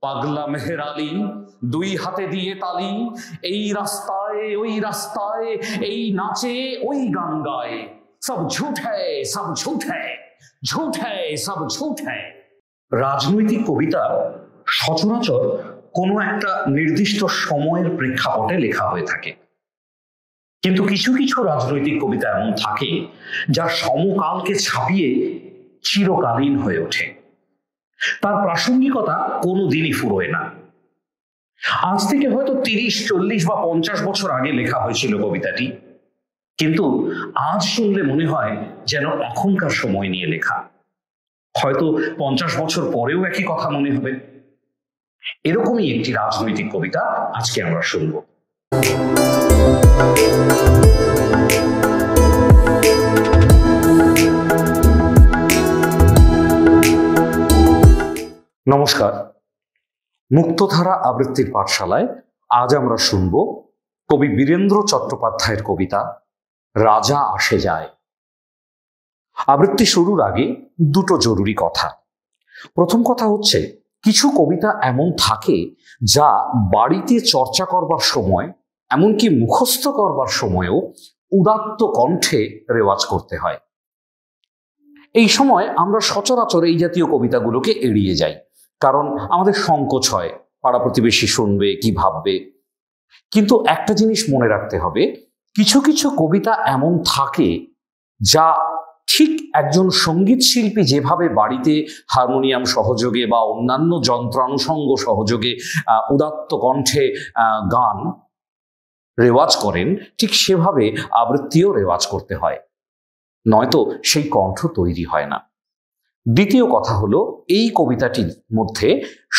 পাগলা মেহের আলী দুই হাতে দিয়ে তালি, এই রাস্তায় ওই রাস্তায়, এই নাচে ওই গান গায়, সব ঝুঠ হ্যায় সব ঝুঠ হ্যায়, ঝুঠ হ্যায় সব ঝুঠ হ্যায়। রাজনৈতিক কবিতা সচরাচর কোনো একটা নির্দিষ্ট সময়ের প্রেক্ষাপটে লেখা হয়ে থাকে, কিন্তু কিছু কিছু রাজনৈতিক কবিতা এমন থাকে যা সমকালকে ছাপিয়ে চিরকালীন হয়ে ওঠে। তার প্রাসঙ্গিকতা কোনোদিনই ফুরোয় না। আজ থেকে হয়তো 30, 40 বা 50 বছর আগে লেখা হয়েছিল কবিতাটি, কিন্তু আজ শুনলে মনে হয় যেন এখনকার সময় নিয়ে লেখা। হয়তো 50 বছর পরেও একই কথা মনে হবে। এরকমই একটি রাজনৈতিক কবিতা আজকে আমরা শুনব। নমস্কার, মুক্তধারা আবৃত্তির পাঠশালায় আজ আমরা শুনব কবি বীরেন্দ্র চট্টোপাধ্যায়ের কবিতা রাজা আসে যায়। আবৃত্তি শুরুর আগে দুটো জরুরি কথা। প্রথম কথা হচ্ছে, কিছু কবিতা এমন থাকে যা বাড়িতে চর্চা করবার সময়, এমনকি মুখস্থ করবার সময়ও উদাত্ত কণ্ঠে রেওয়াজ করতে হয়। এই সময় আমরা সচরাচর এই জাতীয় কবিতাগুলোকে এড়িয়ে যাই, কারণ আমাদের সংকোচ হয়, পাড়া প্রতিবেশী শুনবে, কি ভাববে। কিন্তু একটা জিনিস মনে রাখতে হবে, কিছু কিছু কবিতা এমন থাকে যা ঠিক একজন সঙ্গীত শিল্পী যেভাবে বাড়িতে হারমোনিয়াম সহযোগে বা অন্যান্য যন্ত্রানুষঙ্গ সহযোগে উদাত্ত কণ্ঠে গান রেওয়াজ করেন, ঠিক সেভাবে আবৃত্তিও রেওয়াজ করতে হয়, নয়তো সেই কণ্ঠ তৈরি হয় না। দ্বিতীয় কথা হলো, এই কবিতাটির মধ্যে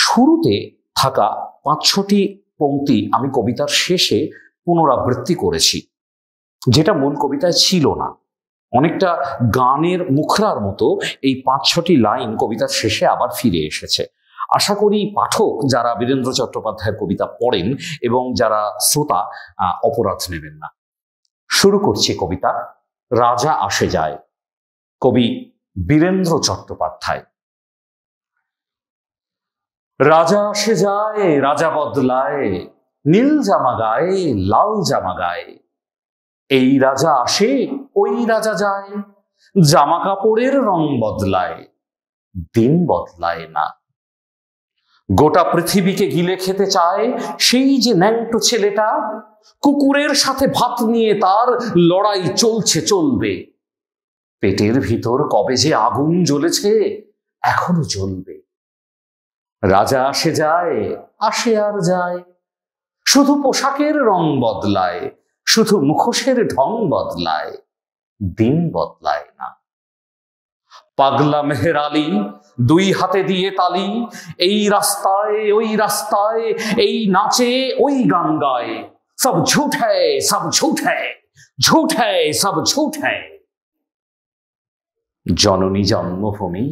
শুরুতে থাকা 5-6টি পংক্তি আমি কবিতার শেষে পুনরাবৃত্তি করেছি, যেটা মূল কবিতায় ছিল না। অনেকটা গানের মুখরার মতো এই 5-6টি লাইন কবিতার শেষে আবার ফিরে এসেছে। আশা করি পাঠক যারা বীরেন্দ্র চট্টোপাধ্যায়ের কবিতা পড়েন এবং যারা শ্রোতা অপরাধ নেবেন না। শুরু করছি কবিতা রাজা আসে যায়, কবি বীরেন্দ্র চট্টোপাধ্যায়। রাজা আসে যায়, রাজা বদলায়, নীল জামা গায়ে লাল জামা গায়ে, এই রাজা আসে ওই রাজা যায়, জামা কাপড়ের রং বদলায়, দিন বদলায় না। গোটা পৃথিবীকে গিলে খেতে চায় সেই যে ন্যাংটো ছেলেটা, কুকুরের সাথে ভাত নিয়ে তার লড়াই চলছে চলবে, পেটের ভিতর কবে যে আগুন জ্বলেছে এখনো জ্বলবে। রাজা আসে যায়, আসে আর যায়, শুধু পোশাকের রং বদলায়, শুধু মুখোশের ঢং বদলায়, দিন বদলায় না। পাগলা মেহের আলী দুই হাতে দিয়ে তালি, এই রাস্তায় ওই রাস্তায়, এই নাচে ওই গান গায়, সব ঝুঠ হ্যায় সব ঝুঠ হ্যায়, ঝুঠ হ্যায় সব ঝুঠ হ্যায়। জননী জন্মভূমি,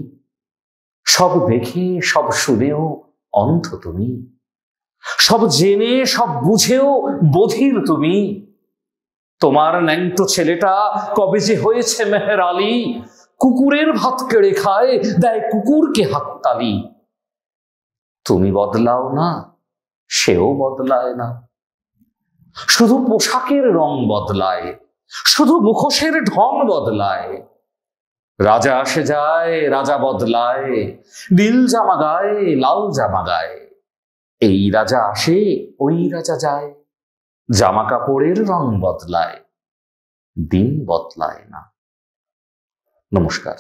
সব দেখে সব শুনেও অন্ধ তুমি, সব জেনে সব বুঝেও বধির তুমি। তোমার ন্যাংটো ছেলেটা কবে যে হয়েছে মেহের আলী, কুকুরের ভাত কেড়ে খায়, দেয় কুকুরকে হাততালি। তুমি বদলাও না, সেও বদলায় না, শুধু পোশাকের রং বদলায়, শুধু মুখোশের ঢং বদলায়। রাজা আসে যায়, রাজা বদলায়, নীল জামা গায়ে লাল জামা গায়ে, এই রাজা আসে ওই রাজা যায়, জামা কাপড়ের রং বদলায়, দিন বদলায় না। নমস্কার।